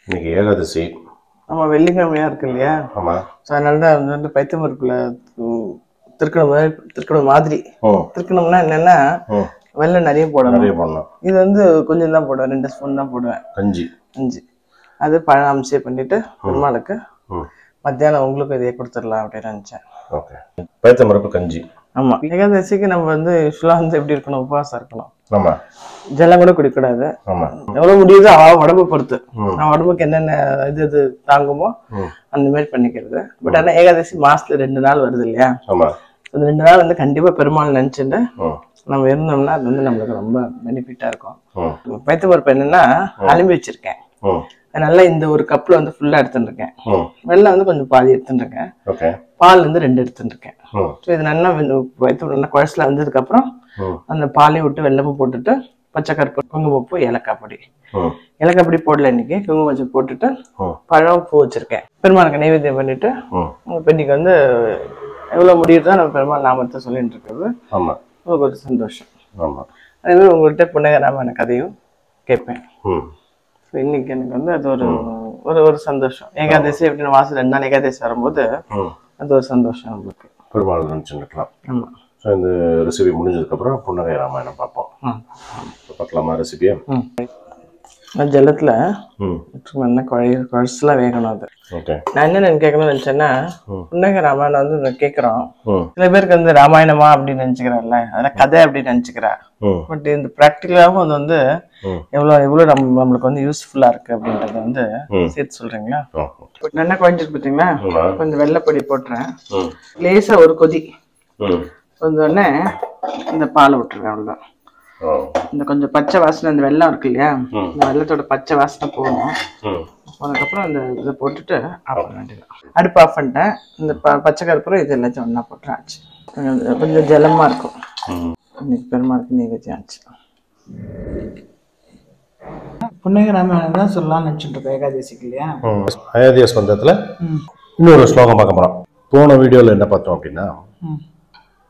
இன்னைக்கு ஏகாதசி. ஆமா, வெள்ளிக்கிழமையா இருக்கு இல்லையா? ஆமா. ஸோ அதனால தான் வந்து பைத்தம் பருப்புல திருக்கணும் மாதிரி. திருக்கணும்னா என்னன்னா வெள்ளம் நிறைய போடணும். இது வந்து கொஞ்சம் தான் போடுவேன், 2 ஸ்பூன் தான் போடுவேன். கஞ்சி அது பழம் அம்சே பண்ணிட்டு பெருமாளுக்கு மத்தியானம் உங்களுக்கு இதையே கொடுத்துடலாம் அப்படின்னு நினைச்சேன். ஓகே, பைத்தம் பருப்பு கஞ்சி. ஆமா, ஏகாதசிக்கு நம்ம வந்து யூஸ்வலா வந்து எப்படி இருக்கணும், உபவாசம் இருக்கணும். ஆமா, ஜலம் கூட குடிக்கூடாது. ஆமா, எவ்வளவு முடியுதோ உடம்பு பொறுத்து நான் உடம்புக்கு என்னென்ன இது தாங்குமோ அந்த மாதிரி பண்ணிக்கிறது. பட் ஆனா ஏகாதசி மாசத்துல 2 நாள் வருது இல்லையா? அந்த 2 நாள் வந்து கண்டிப்பா பெருமாள் நினைச்சுட்டு நம்ம இருந்தோம்னா அது வந்து நம்மளுக்கு ரொம்ப பெனிஃபிட்டா இருக்கும். பைத்த பருப்பு என்னன்னா அலும்பி வச்சிருக்கேன். அதனால இந்த ஒரு கப்ல வந்து ஃபுல்லா எடுத்துட்டு இருக்கேன். வெள்ளம் வந்து கொஞ்சம் பாதி எடுத்துட்டு இருக்கேன். பால் வந்து 2 எடுத்துட்டு இருக்கேன். ஸோ இது நல்லா நல்லா குழச்சுல வந்ததுக்கு அப்புறம் அந்த பாலையும் விட்டு வெள்ளமும் போட்டுட்டு பச்சை கருப்பு, குங்குமப்பூ, ஏலக்காய் பொடி. ஏலக்காய் பொடி போடல இன்னைக்கு, குங்குமப்பூ போட்டுட்டு பழம் பூ வச்சிருக்கேன். பெருமாளுக்கு நைவேத்தியம் பண்ணிட்டு இன்னைக்கு வந்து எவ்வளவு முடியுதோ நம்ம பெருமாள் நாமத்தை சொல்லிட்டு இருக்கிறது உங்களுக்கு ஒரு சந்தோஷம். அதே மாதிரி உங்கள்கிட்ட புன்னகராமான கதையும் கேட்பேன். இன்னைக்கு எனக்கு வந்து அது ஒரு சந்தோஷம். ஏகாதசி அப்படின்னு மாசம் 2 நாள் ஏகாதசி வரும்போது அது ஒரு சந்தோஷம் நம்மளுக்கு. பெருமாள் நினைச்சுருக்கலாம். ஆமா. ஸோ இந்த ரெசிபி முடிஞ்சதுக்கப்புறம் புன்னகை ராமாயணம் பார்ப்போம். பார்க்கலாமா ரெசிபியை? ஜலத்துல நல்லா குழசுலாம் வேகணும். அது நான் என்ன கேட்கணும்னு நினைச்சேன்னா, புன்னகை ராமாயணம் வந்து கேட்கிறோம். சில பேருக்கு வந்து ராமாயணமா அப்படின்னு நினைச்சுக்கிறான்ல, அதெல்லாம் கதை அப்படின்னு நினைச்சுக்கிறா. பட் இந்த பிராக்டிகலாவும் அது வந்து எவ்வளவு நம்மளுக்கு வந்து யூஸ்ஃபுல்லா இருக்கு அப்படின்றத வந்து சேர்த்து சொல்றீங்களா? நல்லா குழஞ்சிட்டு பார்த்தீங்களா? கொஞ்சம் வெள்ளைப்பொடி போட்டுறேன். லேசா ஒரு கொதி வந்தோடனே இந்த பாலை விட்டுருவேன். அவ்வளவுதான். இந்த கொஞ்சம் பச்சை வாசனை, இந்த வெள்ளம் இருக்கு இல்லையா, இந்த வெள்ளத்தோட பச்சை வாசனை போகணும். அதுக்கப்புறம் இந்த இதை போட்டுட்டு ஆஃப் பண்ண வேண்டியதான். அடுப்பு ஆஃப் பண்ணிட்டேன். இந்த பச்சை கருப்புறம் இது எல்லாத்தையும் ஒன்றா போட்டுறேன். ஆச்சு. கொஞ்சம் ஜலமாக இருக்கும். இன்னைக்கு பெருமாளுக்கு நெய்வேத்தியம் ஆச்சு. புன்னகை ராமாயணம் தான் சொல்லலாம்னு நினச்சிட்டு இருக்கோம் ஏகாதசிக்கு இல்லையா? அயோத்தியா ஸ்கந்தத்தில் இன்னொரு ஸ்லோகம் பார்க்க போகிறோம். போன வீடியோவில் என்ன பார்த்தோம் அப்படின்னா,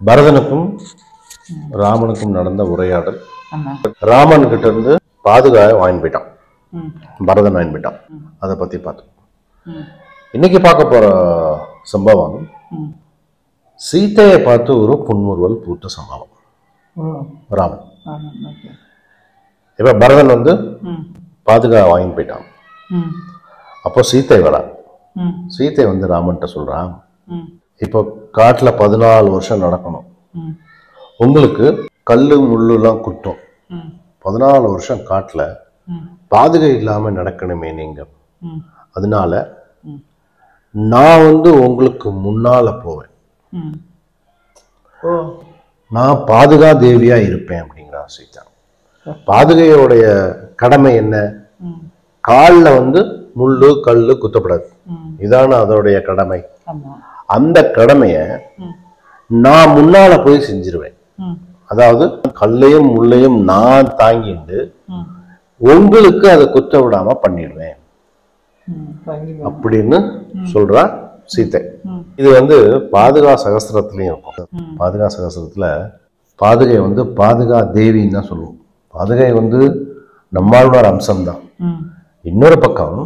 பரதனுக்கும் ராமனுக்கும் நடந்த உரையாடல். ராமன் கிட்ட இருந்து பாதுகாப்பு வாங்கி போயிட்டான், பரதன் வாங்கி போயிட்டான். அதை பத்தி பார்த்தோம். இன்னைக்கு பார்க்க போற சம்பவம் சீதையை பார்த்து ஒரு புன்முறுவல் பூத்த சம்பவம். ராமன் இப்ப பரதன் வந்து பாதுகாப்பு வாங்கி போயிட்டான். அப்போ சீத்தை வரா. சீத்தை வந்து ராமன்கிட்ட சொல்றான், இப்போ காட்டுல 14 வருஷம் நடக்கணும். உங்களுக்கு கல்லு முள்ளுலாம் குத்தும். 14 வருஷம் காட்டுல பாதுகை இல்லாம நடக்கணுமே நீங்க. அதனால நான் வந்து உங்களுக்கு முன்னால போவேன். நான் பாதுகா தேவியா இருப்பேன் அப்படிங்கிறா சீதா. பாதுகையோடைய கடமை என்ன? கால்ல வந்து முள்ளு கல்லு குத்தப்படாது. இதான அதோடைய கடமை. அந்த கடமைய நான் முன்னால போய் செஞ்சிருவேன். அதாவது கல்லையும் முள்ளையும் நான் தாங்கிட்டு உங்களுக்கு அதை குத்த விடாம பண்ணிடுவேன் அப்படின்னு சொல்றா சீத்தை. இது வந்து பாதுகா சகஸ்திரத்திலையும் இருக்கும். பாதுகா சகஸ்திரத்துல பாதுகை வந்து பாதுகா தேவின்னு தான் சொல்லுவோம். பாதுகை வந்து நம்மளோட அம்சம்தான். இன்னொரு பக்கம்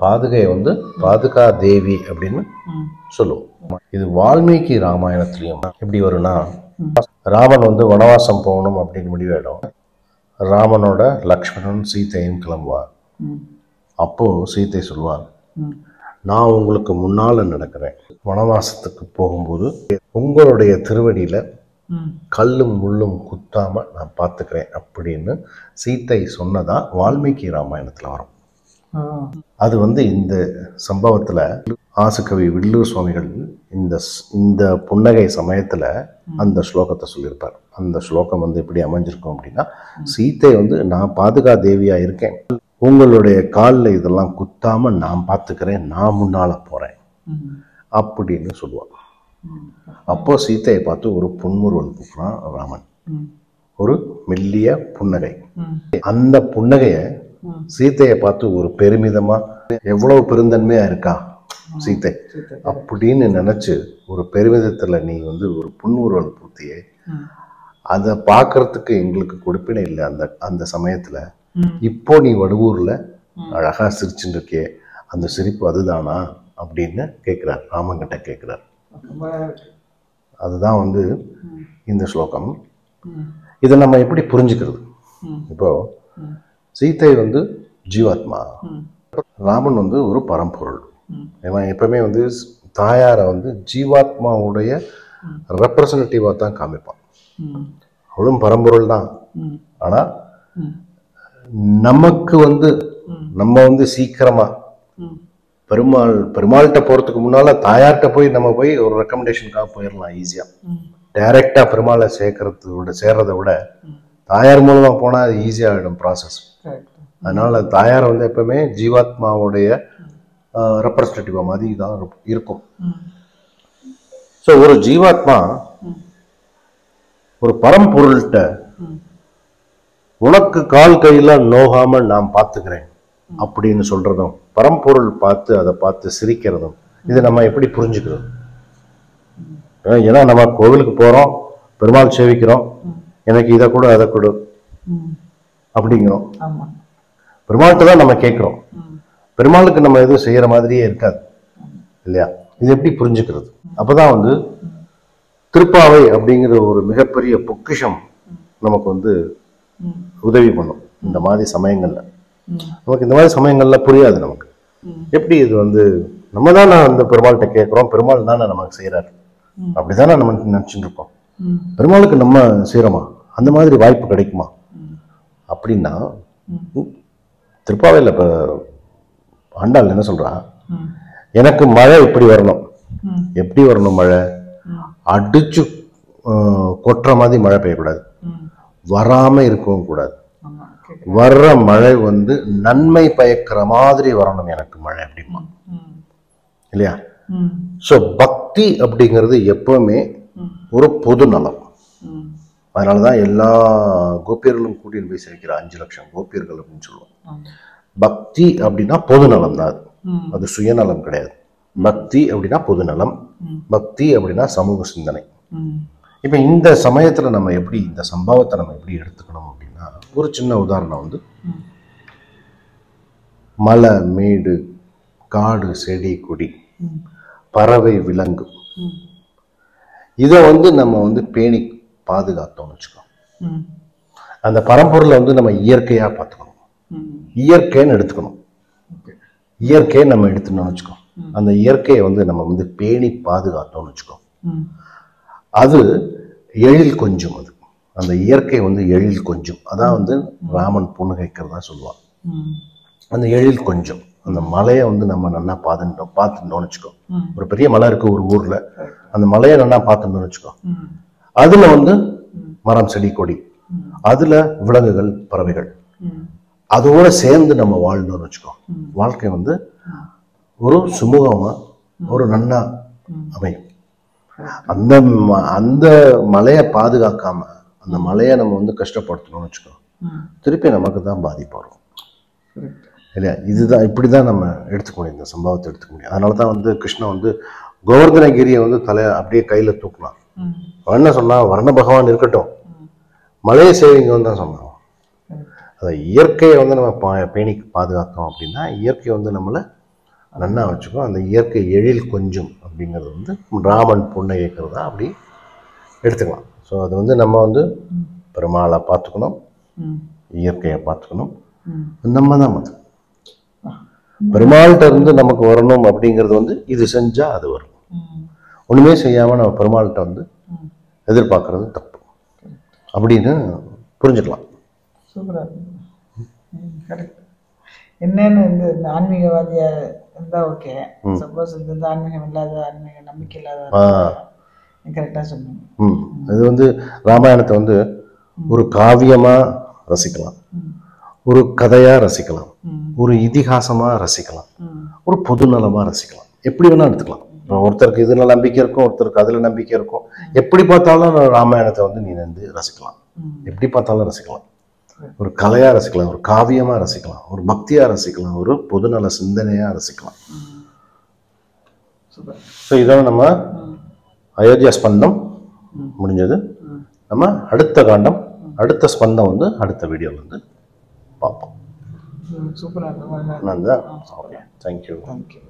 பாதுகை வந்து பாதுகா தேவி அப்படின்னு சொல்லுவோம். இது வால்மீகி ராமாயணத்திலையும் எப்படி வரும்னா, ராமன் வந்து வனவாசம் போகணும் அப்படின்னு முடிவாயிடும். ராமனோட லக்ஷ்மணன் சீத்தையும் கிளம்புவார். அப்போ சீத்தை சொல்வார், நான் உங்களுக்கு முன்னால நடக்கிறேன். வனவாசத்துக்கு போகும்போது உங்களுடைய திருவடியில கல்லும் முள்ளும் குத்தாம நான் பார்த்துக்கிறேன் அப்படின்னு சீத்தை சொன்னதா வால்மீகி ராமாயணத்துல வரும். அது வந்து இந்த சம்பவத்துல ஆசுகவி வில்லூர் சுவாமிகள் இந்த புன்னகை சமயத்துல அந்த ஸ்லோகத்தை சொல்லியிருப்பார். அந்த ஸ்லோகம் வந்து எப்படி அமைஞ்சிருக்கும் அப்படின்னா, சீத்தை வந்து நான் பாதுகா தேவியா இருக்கேன், உங்களுடைய காலில் இதெல்லாம் குத்தாம நான் பார்த்துக்கிறேன், நான் முன்னால போறேன் அப்படின்னு சொல்லுவான். அப்போ சீத்தையை பார்த்து ஒரு புன்முறுவல் பூக்குறான் ராமன், ஒரு மெல்லிய புன்னகை. அந்த புன்னகைய சீத்தையை பார்த்து ஒரு பெருமிதமா, எவ்வளவு பெருந்தன்மையா இருக்கா சீத்தை அப்படின்னு நினைச்சு ஒரு பெருமிதத்துல நீ வந்து ஒரு புன்முறுவல் பூத்தியே. அதை பார்க்கறதுக்கு எங்களுக்கு கொடுப்பினை இல்லை அந்த சமயத்துல. இப்போ நீ வடுவூர்ல அழகா சிரிச்சுட்டு இருக்கே, அந்த சிரிப்பு அதுதானா அப்படின்னு கேட்கிறார், ராமன் கிட்ட கேட்கிறார். அதுதான் வந்து இந்த ஸ்லோகம். இதை நம்ம எப்படி புரிஞ்சுக்கிறது? இப்போ சீதை வந்து ஜீவாத்மா, ராமன் வந்து ஒரு பரம்பொருள். இவன் எப்பவுமே வந்து தாயாரை வந்து ஜீவாத்மாவுடைய ரெப்ரசன்டேட்டிவா தான் காமிப்பான். அவளும் பரம்பொருள் தான். ஆனா நமக்கு வந்து நம்ம வந்து சீக்கிரமா பெருமாள்கிட்ட போறதுக்கு முன்னால தாயார்கிட்ட போய் நம்ம போய் ஒரு ரெக்கமெண்டேஷனுக்காக போயிடலாம் ஈஸியா. டைரக்டா பெருமாளை சேர்றதை விட தாயார் மூலமா போனா அது ஈஸியா ஆகிடும் ப்ராசஸ். அதனால தாயார் வந்து எப்பவுமே ஜீவாத்மாவுடைய ரெப்ரசன்டேட்டிவா மாதிரி தான் இருக்கும். ஸோ ஒரு ஜீவாத்மா ஒரு பரம்பொருள்கிட்ட உனக்கு கால் கையில நோகாம நான் பார்த்துக்கிறேன் அப்படின்னு சொல்றதும், பரம்பொருள் பார்த்து அதை பார்த்து சிரிக்கிறதும், இது நம்ம எப்படி புரிஞ்சுக்கிறோம்? ஏன்னா நம்ம கோவிலுக்கு போறோம், பெருமாள் சேவிக்கிறோம், எனக்கு இதை கொடு அதை கொடு அப்படிங்கிறோம். பெருமாள்கிட்ட தான் நம்ம கேட்கிறோம். பெருமாளுக்கு நம்ம எதுவும் செய்யற மாதிரியே இருக்காது இல்லையா? இது எப்படி புரிஞ்சுக்கிறது? அப்பதான் வந்து திருப்பாவை அப்படிங்கிற ஒரு மிகப்பெரிய பொக்கிஷம் நமக்கு வந்து உதவி பண்ணும். இந்த மாதிரி சமயங்கள்ல நமக்கு இந்த மாதிரி சமயங்கள்ல புரியாது நமக்கு. எப்படி இது வந்து நம்ம தானே அந்த பெருமாள்கிட்ட கேட்கிறோம், பெருமாள் தானே நமக்கு செய்யறாரு, அப்படிதானே நம்ம நினைச்சுட்டு இருக்கோம். பெருமாளுக்கு நம்ம செய்யறோமா? அந்த மாதிரி வாய்ப்பு கிடைக்குமா அப்படின்னா, திருப்பாவையில் இப்ப ஆண்டாள் என்ன சொல்றா, எனக்கு மழை எப்படி வரணும், எப்படி வரணும் மழை, அடிச்சு கொட்டுற மாதிரி மழை பெய்யக்கூடாது, வராம இருக்கவும் கூடாது, வர்ற மழை வந்து நன்மை பயக்கிற மாதிரி வரணும் எனக்கு மழை அப்படிமா இல்லையா? சோ பக்தி அப்படிங்கிறது எப்பவுமே ஒரு பொது நலம். அதனாலதான் எல்லா கோபியர்களும் கூட்டின்னு போய் சேர்க்கிற 5 லட்சம் கோபியர்கள் அப்படின்னு சொல்லுவோம். பக்தி அப்படின்னா பொது நலம் தான், அது சுயநலம் கிடையாது. பக்தி அப்படின்னா பொது நலம், பக்தி அப்படின்னா சமூக சிந்தனை. இப்ப இந்த சமயத்துல நம்ம எப்படி இந்த சம்பவத்தை நம்ம எப்படி எடுத்துக்கணும் அப்படின்னா, ஒரு சின்ன உதாரணம் வந்து மலை மேடு காடு செடி கொடி பறவை விலங்கு, இதை வந்து நம்ம வந்து பேணி பாதுகாத்தோம்னு வச்சுக்கோம். அந்த பரம்பொருளை வந்து நம்ம இயற்கையா பார்த்துக்கணும், இயற்கைன்னு எடுத்துக்கணும். இயற்கையை நம்ம எடுத்துனோம்னு வச்சுக்கோம். அந்த இயற்கையை வந்து நம்ம வந்து பேணி பாதுகாத்தோம்னு வச்சுக்கோம். அது எழில் கொஞ்சம், அது அந்த இயற்கை வந்து எழில் கொஞ்சம். அதான் வந்து ராமன் புன்னகைக்கிறதா சொல்லுவான். அந்த எழில் கொஞ்சம், அந்த மலையை வந்து நம்ம நல்லா பார்த்துட்டோம்னு வச்சுக்கோ. ஒரு பெரிய மலை இருக்கு ஒரு ஊர்ல, அந்த மலையை நல்லா பார்த்துட்டோம்னு வச்சுக்கோ. அதுல வந்து மரம் செடி கொடி, அதுல விலங்குகள் பறவைகள், அதோட சேர்ந்து நம்ம வாழ்ந்தோம்னு வச்சுக்கோ. வாழ்க்கை வந்து ஒரு சுமூகமா ஒரு நன்னா அமையும். அந்த அந்த மலையை பாதுகாக்காம அந்த மலையை நம்ம வந்து கஷ்டப்படுத்தணும்னு வச்சுக்கோ, திருப்பி நமக்கு தான் பாதிப்பு வரும் இல்லையா? இதுதான், இப்படிதான் நம்ம எடுத்துக்க முடியும், இந்த சம்பவத்தை எடுத்துக்க முடியும். அதனாலதான் வந்து கிருஷ்ணன் வந்து கோவர்தனகிரியை வந்து அப்படியே கையில தூக்கலாம். என்ன சொன்னா, வர்ண பகவான் இருக்கட்டும், மலையை சேவிங்கன்னு தான் சொன்னான். அதை இயற்கையை வந்து நம்ம பேணி பாதுகாத்தோம் அப்படின்னா இயற்கை வந்து நம்மளை நன்னா வச்சுக்கோம். அந்த இயற்கை எழில் கொஞ்சம் அப்படிங்கிறது வந்து ராமன் பொண்ணை ஏற்கிறதா அப்படி எடுத்துக்கலாம். ஸோ அது வந்து நம்ம வந்து பெருமாளை பார்த்துக்கணும், இயற்கையை பார்த்துக்கணும். நம்ம தான் அது பெருமாள்கிட்ட இருந்து நமக்கு வரணும் அப்படிங்கிறது வந்து இது செஞ்சா அது வரும். ஒண்ணுமே செய்யாம நம்ம பெருமாள்கிட்ட வந்து எதிர்பார்க்கறது தப்பு அப்படின்னு புரிஞ்சுக்கலாம். சூப்பரா கரெக்ட். என்னன்னு இந்த ஆன்மீகவாதியா இருந்தா ஓகே, சப்போஸ் இந்த ஆன்மீகம் இல்லாத, ஆன்மீக நம்பிக்கை இல்லாத, கரெக்டா சொன்னீங்க. இது வந்து ராமாயணத்தை வந்து ஒரு காவியமா ரசிக்கலாம், ஒரு கதையா ரசிக்கலாம், ஒரு இதிகாசமா ரசிக்கலாம், ஒரு பொது நலமா ரசிக்கலாம், எப்படி வேணா எடுத்துக்கலாம். ஒருத்தருக்கு இதுல நம்பிக்கை இருக்கும், ஒருத்தருக்கு அதுல நம்பிக்கை இருக்கும். எப்படி பார்த்தாலும் ராமாயணத்தை வந்து நீ வந்து ரசிக்கலாம், எப்படி பார்த்தாலும் ரசிக்கலாம். ஒரு கலையா ரசிக்கலாம், ஒரு காவியமா ரசிக்கலாம், ஒரு பக்தியா ரசிக்கலாம், ஒரு பொதுநல சிந்தனையா ரசிக்கலாம். ஸோ இதோட நம்ம அயோத்தியா ஸ்பந்தம் முடிஞ்சது. நம்ம அடுத்த காண்டம், அடுத்த ஸ்பந்தம் வந்து அடுத்த வீடியோவில் வந்து பார்ப்போம். சூப்பராக இருக்கும். Nanda okay thank you. தேங்க்யூ.